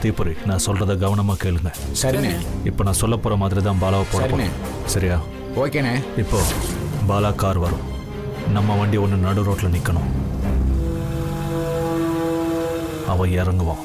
தீபுரி, நான் சொல்றத கவனமா கேளுங்க. சரிண்ணே. இப்போ நான் சொல்ல போற மாதிரி தான் பாலாவை போட போறேன். சரியா? ஓகேண்ணே. இப்போ பாலா கார் வரும். நம்ம வண்டி ஒன்று நடு ரோட்ல நிக்கணும். அவ இறங்குவான்.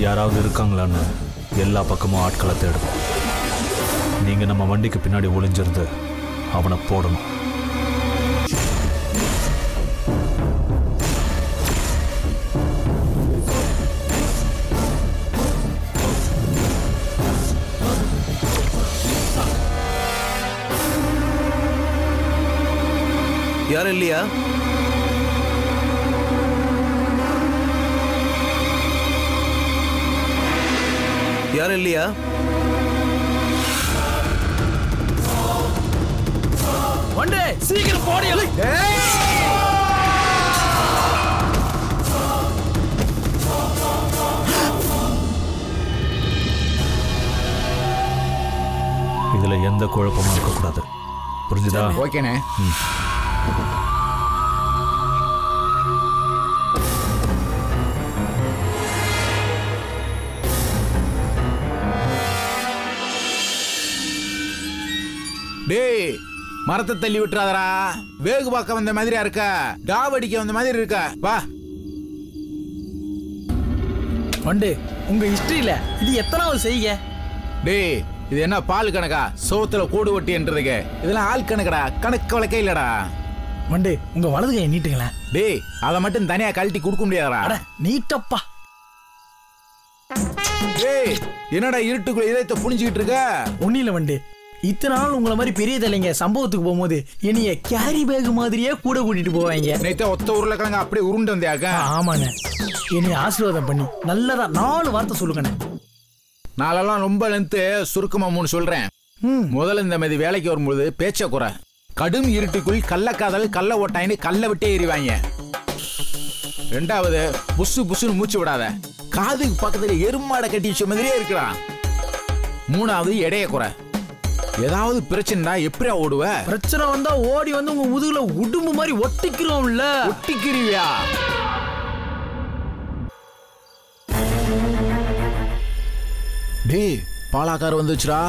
யாராவது இருக்காங்களான்னு எல்லா பக்கமும் ஆட்களை தேடும். நீங்க நம்ம வண்டிக்கு பின்னாடி ஒளிஞ்சிருந்து அவனை போடணும். யாரும் இல்லையா? யாரும் இல்லையா? வண்டே சீக்கிரம் போடியல. இதுல எந்த குழப்பமும் இருக்கக்கூடாது. புரிஞ்சுதா? ஓகேண்ணே. டேய், மரத்தை தள்ளி விட்டுறாதரா. வேகு பார்க்க வந்த மாதிரியா இருக்க, டாவடிக்க வந்த மாதிரி இருக்க. வா வண்டே, உங்க ஹிஸ்டரியில இது எத்தனாவது செய்ய? டேய், இது என்ன பால் கணக்கா? சோத்துல கூடு ஒட்டி என்றதுக்கு இதெல்லாம் ஆள் கணக்கடா, கணக்கு வழக்கே இல்லடா. வண்டே, உங்க வலது கையை நீட்டுங்களேன். டேய், அதை மட்டும் தனியா கழட்டி கொடுக்க முடியாதடா. நீட்டப்பா. டேய், என்னடா இருட்டுக்குள்ள இதயத்தை புனிஞ்சுக்கிட்டு இருக்க? ஒன்னில வண்டே, இத்தனை நாள் உங்களை மாதிரி பெரிய தலைங்க சம்பவத்துக்கு போகும்போது என்னைய கேரி பேக் மாதிரியே கூட கூட்டிட்டு போவாங்க. நேத்த ஒத்த உருளைக்கிழங்க அப்படியே உருண்டு வந்தியாக்க? ஆமாண்ணே. என்னைய ஆசீர்வாதம் பண்ணி நல்லதா 4 வார்த்தை சொல்லுங்கண்ணே. நாளெல்லாம் ரொம்ப லென்த்து, சுருக்கமா 3 சொல்றேன். முதல்ல இந்த மாதிரி வேலைக்கு வரும்போது பேச்ச குறை. கடும் இருட்டுக்குள் கள்ளக்காதல் கள்ள ஓட்டாயின்னு கல்ல விட்டே எறிவாங்க. 2வது, புசு புசுன்னு மூச்சு விடாத. காதுக்கு பக்கத்துல எருமாடை கட்டி வச்ச மாதிரியே இருக்கிறான். 3வது, எடைய குறை. ஏதாவது பிரச்சனைடா எப்படியா ஓடுவ? பிரச்சனை வந்தா ஓடி வந்து உங்க முதுகுல உடும்பு மாதிரி ஒட்டிக்கிறோம்ல. ஒட்டிக்கிறியா? டேய், பாலாக்கார் வந்துச்சுடா.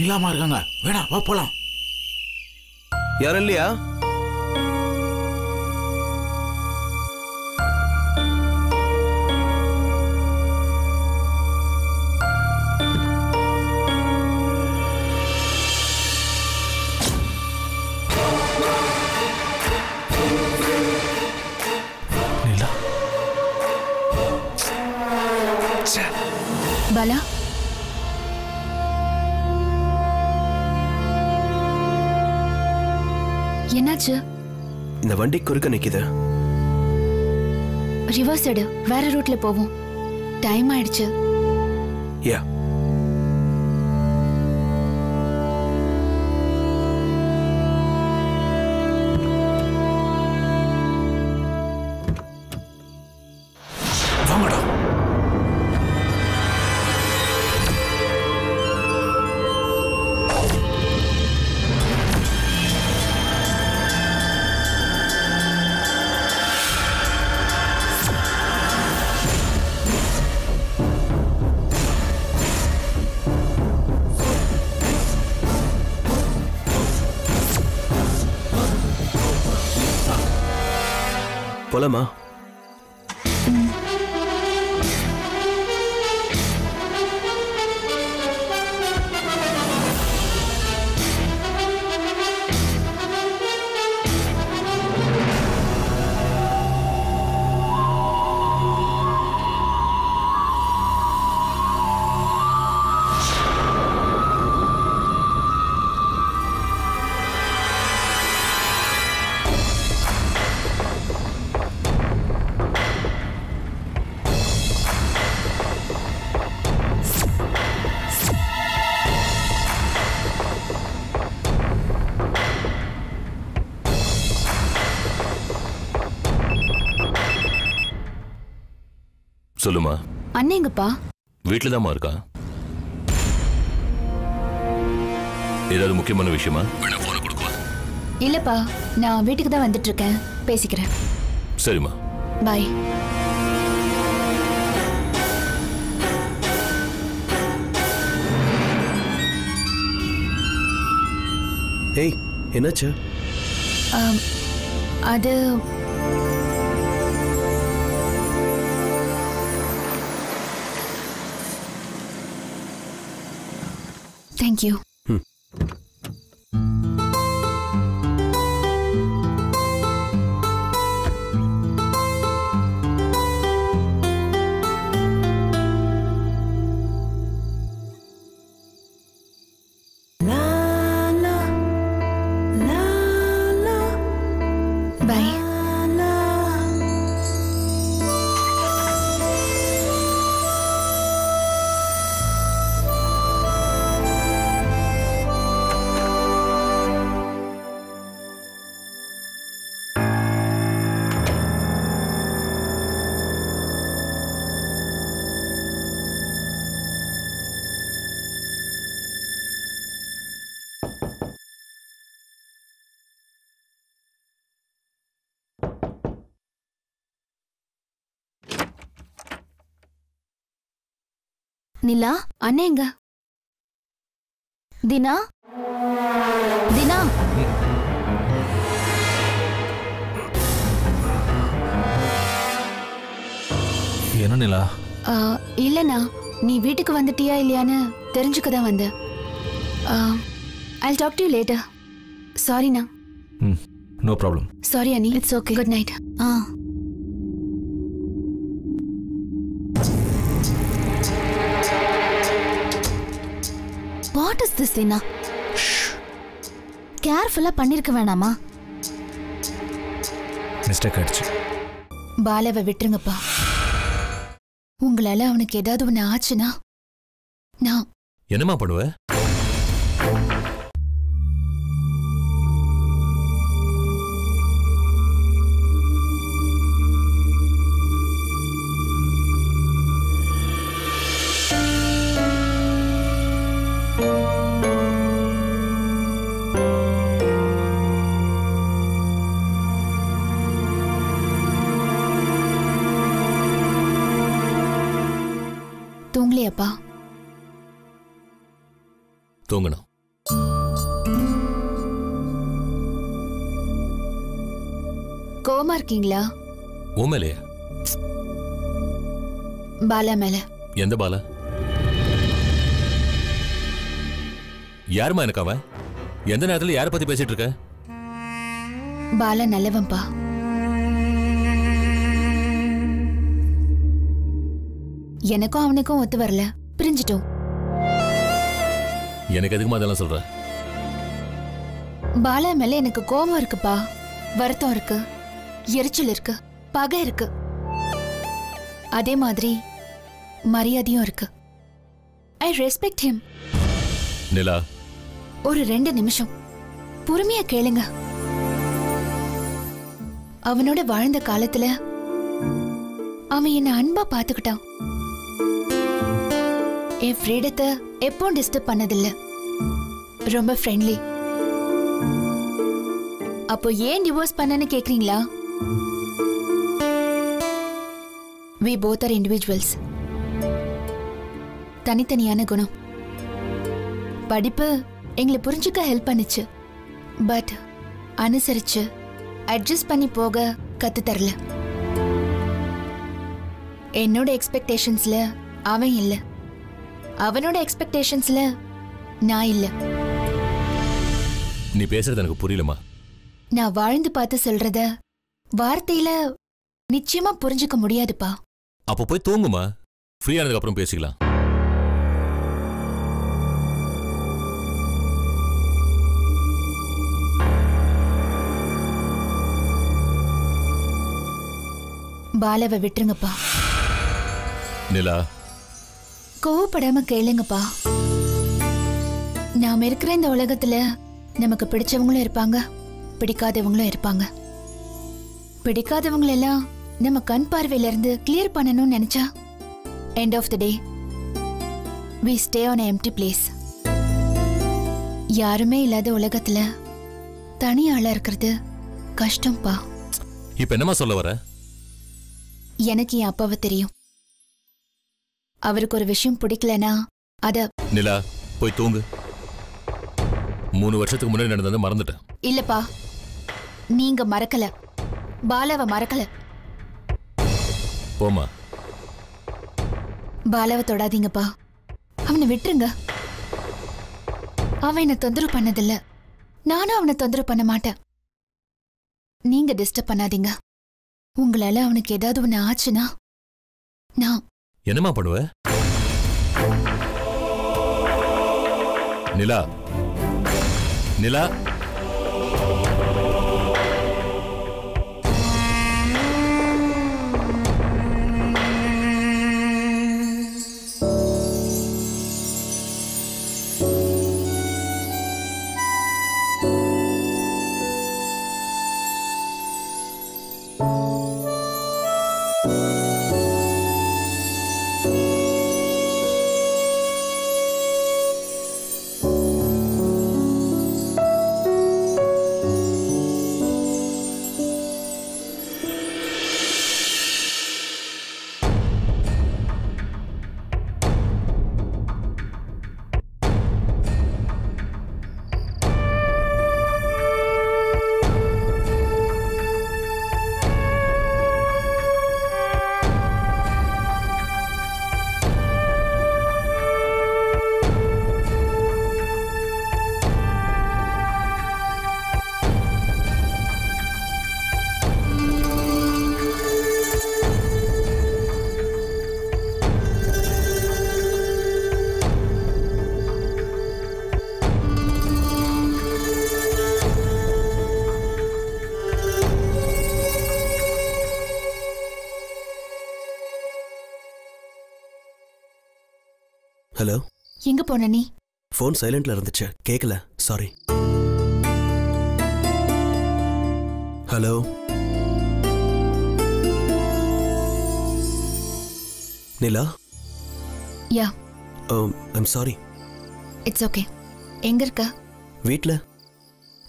நீலாமா இருக்காங்க. வேணாம், வா போலாம். யாரும் இல்லையா? பாலா, என்னாச்சு? இந்த வண்டி குறுக்க நிக்குது. ரிவர்ஸ் எடு, வேற ரூட்ல போவோம். டைம் ஆயிடுச்சு. யா வாங்கடா. போலாமா? சொல்லுமா. அண்ணேங்கப்பா? வீட்டுல தான்மா இருக்கா. ஏதாவது முக்கியமான விஷயமா? வேணா போன கொடுக்குவா. இல்லப்பா, நான் வீட்டுக்கு தான் வந்துட்டு இருக்கேன். பேசிக்கிறேன். சரிம்மா. பாய். ஏய், என்னாச்சு? அது தேங்க்யூ. பாய். நிலா, அண்ணேங்க? தினா, தினா. என்ன நிலா? இல்லண்ணா, நீ வீட்டுக்கு வந்துட்டியா இல்லையான்னு தெரிஞ்சுக்க தான் வந்தேன். I'll talk to you later. சாரிண்ணா. No problem. Sorry Ani. It's okay. Good night. What is this Dina? கேர்ஃபுல்லா பண்ணிருக்க வேணாமா? மிஸ்டேக் ஆயிடுச்சு. பாலாவை விட்டுருங்கப்பா. உங்களால அவனுக்கு ஏதாவது ஒண்ணு ஆச்சுன்னா நான் என்னமா பண்ணுவ? தூங்கலையாப்பா? தூங்கணும். கோவமா இருக்கீங்களா? உன் மேலையா? பாலா மேல. எந்த பாலா? யாருமா எனக்கு அவன்? எந்த நேரத்துல யாரை பத்தி பேசிட்டு இருக்க? பாலா நல்லவன்பா. எனக்கும் அவனுக்கும் ஒத்து வரல, பிரிஞ்சிட்டோம். எனக்கு எதுக்குமா அதெல்லாம் சொல்ற? பாலா மேல எனக்கு கோபம் இருக்குப்பா, வருத்தம் இருக்கு, எரிச்சல் இருக்கு, பகை இருக்கு. அதே மாதிரி மரியாதையும் இருக்கு. I respect him. நிலா, ஒரு 2 நிமிஷம் பொறுமையா கேளுங்க. அவனோட வாழ்ந்த காலத்துல அவன் என்ன அன்பா பாத்துக்கிட்டான். என் ஃப்ரீடத்தை எப்போ டிஸ்டர்ப் பண்ணதில்ல. ரொம்ப ஃப்ரெண்ட்லி. அப்போ ஏன் டிவோர்ஸ் பண்ணனு கேக்குறீங்களா? we both are individuals. தனித்தனியான குணம். படிப்பு எங்களை புரிஞ்சுக்க ஹெல்ப் பண்ணுச்சு. பட் அனுசரிச்சு அட்ஜஸ்ட் பண்ணி போக கத்து தரல. என்னோட எக்ஸ்பெக்டேஷன்ஸ்ல அவன் இல்ல, அவனோட எக்ஸ்பெக்டேஷன்ஸ்ல நான் இல்ல. நீ பேசுறது எனக்கு புரியலமா. நான் வாழ்ந்து பார்த்து சொல்றத வார்த்தையில நிச்சயமா புரிஞ்சுக்க முடியாதுப்பா. அப்போ போய் தூங்குமா, ஃப்ரீ ஆனதுக்கு அப்புறம் பேசிக்கலாம். பாலாவை விட்டுருங்கப்பா. நிலா, கோவப்படாம கேளுங்கப்பா. நாம இருக்கிற இந்த உலகத்துல நமக்கு பிடிச்சவங்களும் இருப்பாங்க, பிடிக்காதவங்களும் இருப்பாங்க. பிடிக்காதவங்களெல்லாம் நம்ம கண் பார்வையில இருந்து கிளியர் பண்ணணும்னு நினைச்சா end of the day we stay on an empty place. யாருமே இல்லாத உலகத்துல தனி ஆளா இருக்கிறது கஷ்டம்பா. இப்ப என்னமா சொல்ல வர? எனக்கு என் அப்பாவை தெரியும். அவருக்கு ஒரு விஷயம் பிடிக்கலனா அத. நிலா, போய் தூங்கு. 3 வருஷத்துக்கு முன்னாடி நடந்தது மறந்துட்டேன். இல்லப்பா, நீங்க மறக்கல, பாலாவை மறக்கல. போமா. பாலாவை தொடாதீங்கப்பா, அவனை விட்டுருங்க. அவன் என்ன தொந்தரவு பண்ணதில்ல, நானும் அவனை தொந்தரவு பண்ண மாட்டேன். நீங்க டிஸ்டர்ப் பண்ணாதீங்க. உங்களால அவனுக்கு ஏதாவது ஒண்ணு ஆச்சுன்னா நான் என்னமா பண்ணுவ? நிலா, நிலா, ஹலோ. எங்க போன நீ? ஃபோன் சைலண்ட்ல இருந்துச்சு, கேட்கல, sorry. Hello. Nila. Yeah. I'm sorry. It's okay. எங்க இருக்க? வீட்ல.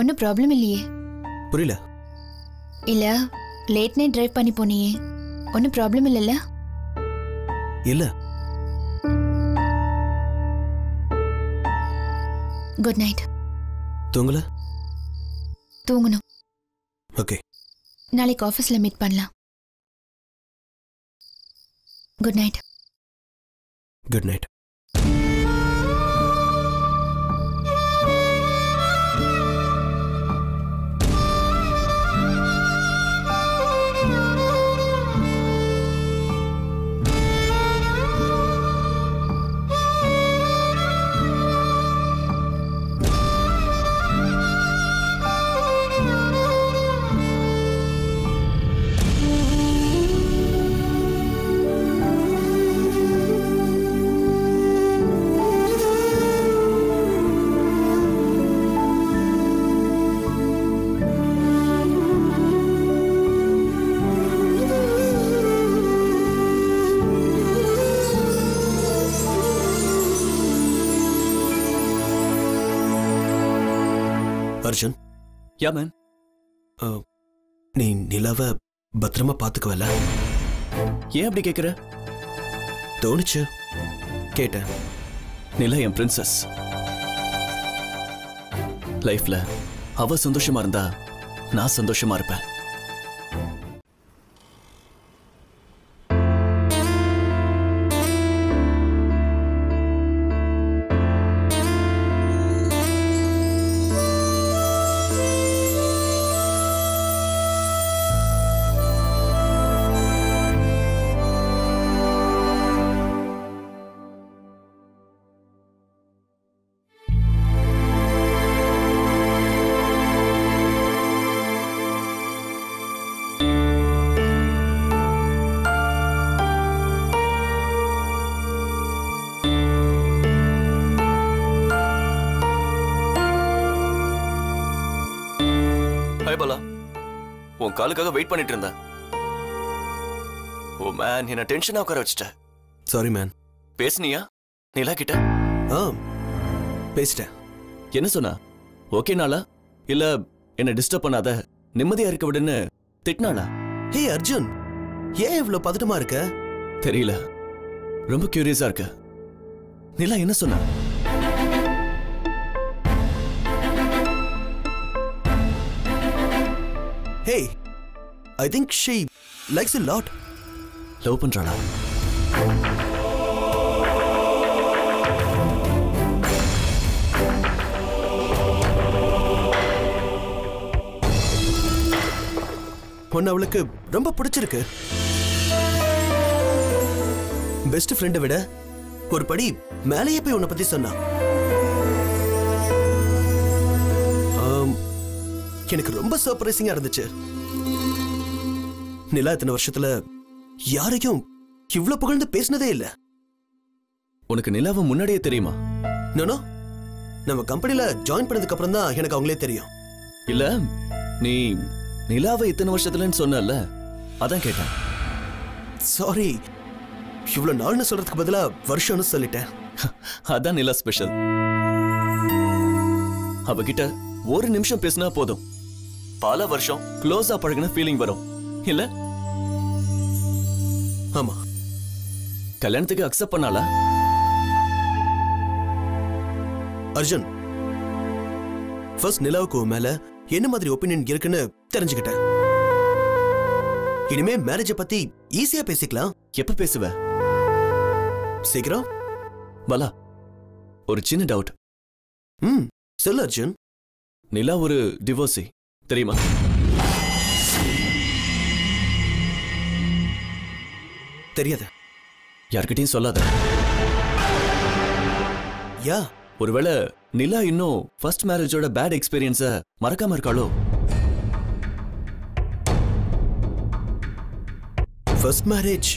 ஒன்னும் ப்ராப்ளம் இல்லையே? புரியல. இல்ல, லேட் நைட் டிரைவ் பண்ணி போனியே, ஒன்னும் ப்ராப்ளம் இல்லைல்ல? இல்ல. Good night. தூங்கல? தூங்கணும். ஓகே. நாளைக்கு ஆஃபீஸில் மீட் பண்ணலாம். Good night. Good night. Arjun. Yeah man. நீ நிலாவை பத்திரமா பாத்துக்கவல? ஏன் அப்படி கேட்குற? தோணுச்சு, கேட்டேன். நிலா என் பிரின்சஸ். லைஃப்ல அவ சந்தோஷமா இருந்தா நான் சந்தோஷமா இருப்பேன். உன் காலுக்காக வெயிட் பண்ணிட்டு இருந்தேன். ஓ மேன், என்ன டென்ஷனா உட்கார வச்சிட்ட. Sorry man. பேசுனியா நிலா கிட்ட? பேசிட்டேன். என்ன சொன்னா? ஓகே நாளா இல்ல என்ன டிஸ்டர்ப் பண்ணாத நிம்மதியா இருக்க விடுன்னு திட்டினாளா? ஹே அர்ஜுன், ஏன் இவ்வளவு பதட்டமா இருக்க? தெரியல, ரொம்ப கியூரியஸா இருக்க. நிலா என்ன சொன்னா? Hey, I think she likes a lot. Love பண்றாளா? உன்னை அவளுக்கு ரொம்ப பிடிச்சிருக்கு. பெஸ்ட் ஃப்ரெண்டை விட ஒரு படி மேலேயே போய் உன்னை பத்தி சொன்னா. எனக்கு ரொம்ப சர்ப்ரைசிங்கா இருந்துச்சு. நிலா இத்தனை வருஷத்துல யாரையும் இவ்வளவு புகழ்ந்து பேசினதே இல்ல. உனக்கு நிலாவை முன்னாடியே தெரியுமா? நானோ நம்ம கம்பெனில ஜாயின் பண்ணதுக்கு அப்புறம் தான் எனக்கு அவங்களே தெரியும். இல்ல, நீ நிலாவை இத்தனை வருஷத்துலன்னு சொன்னல, அதான் கேட்டேன். சாரி, இவ்வளவு நாள்னு சொல்றதுக்கு பதிலா வருஷம்னு சொல்லிட்டேன். அதான் நிலா ஸ்பெஷல். அவகிட்ட ஒரு நிமிஷம் பேசினா போதும், பல வருஷம் க்ளோஸா பழகின ஃபீலிங் வரும் இல்ல? ஆமா. கல்யாணத்துக்கு அக்செப்ட் பண்ணாளா? அர்ஜுன், ஃபர்ஸ்ட் நிலாவுக்கு மேல என்ன மாதிரி ஒபினியன் இருக்குன்னு தெரிஞ்சுக்கிட்டேன். இனிமே மேரேஜ பத்தி ஈஸியா பேசிக்கலாம். எப்ப பேசுவ? சீக்கிரம். பலா, ஒரு சின்ன டவுட். சொல்லு அர்ஜுன். நிலா ஒரு டிவோர்ஸி, தெரியுமா? தெரியாது. யார்கிட்டயும் சொல்லாத. யா, ஒருவேளை நிலா இன்னும் ஃபர்ஸ்ட் மேரேஜோட பேட் எக்ஸ்பீரியன்ஸ மறக்காம இருக்காளோ? ஃபர்ஸ்ட் மேரேஜ்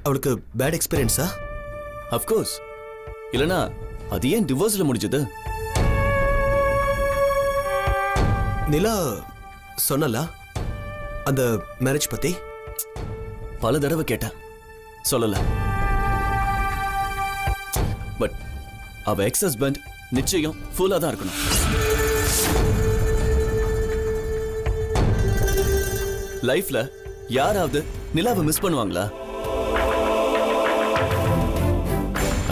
அவளுக்கு பேட் எக்ஸ்பீரியன்ஸா? அஃப்கோர்ஸ். இல்லனா அது ஏன் டிவோர்ஸ்ல முடிஞ்சது? நிலா சொன்னலா அந்த மேரேஜ் பத்தி? பல தடவை கேட்டேன், சொல்லல. பட் அவ எக்ஸ் ஹஸ்பண்ட் நிச்சயம் ஃபுல்லா தான் இருக்கணும். லைஃப்ல யாராவது நிலாவை மிஸ் பண்ணுவாங்களா?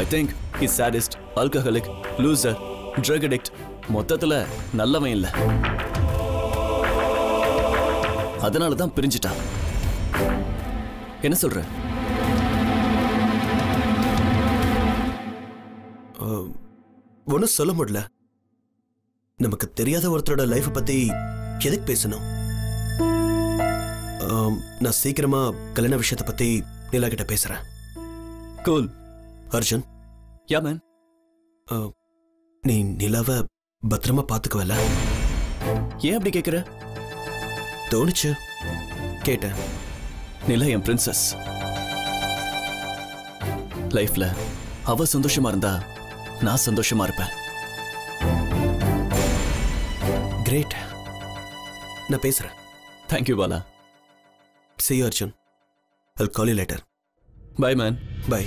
I think he sadist, alcoholic, loser, drug addict, மொத்தத்துல நல்லவன் இல்ல. அதனால தான் பிரிஞ்சிட்டா. என்ன சொல்ற? ஒன்னும் சொல்ல முடியல. நமக்கு தெரியாத ஒருத்தரோட லைஃப் பத்தி எதுக்கு பேசணும்? நான் சீக்கிரமா கல்யாண விஷயத்தை பத்தி நிலா கிட்ட பேசுறேன். கூல். அர்ஜுன். Yeah man. நீ நிலாவை பத்திரமா பாத்துக்குவல? ஏன் அப்படி கேக்குற? தோணுச்சு, கேட்டேன். நிலா என் பிரின்சஸ். லைஃப்ல அவ சந்தோஷமா இருந்தா நான் சந்தோஷமா இருப்பேன். கிரேட். நான் பேசுறேன். Thank you Bala. See you, Arjun. I'll call you later. Bye, man. Bye.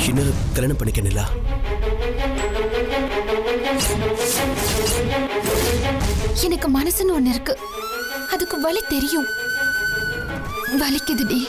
இன்னொரு கல்யாணம் பண்ணிக்க நிலா. எனக்கு மனசுன்னு ஒண்ணு இருக்கு. அதுக்கு வலி தெரியும். வலிக்குதுடி.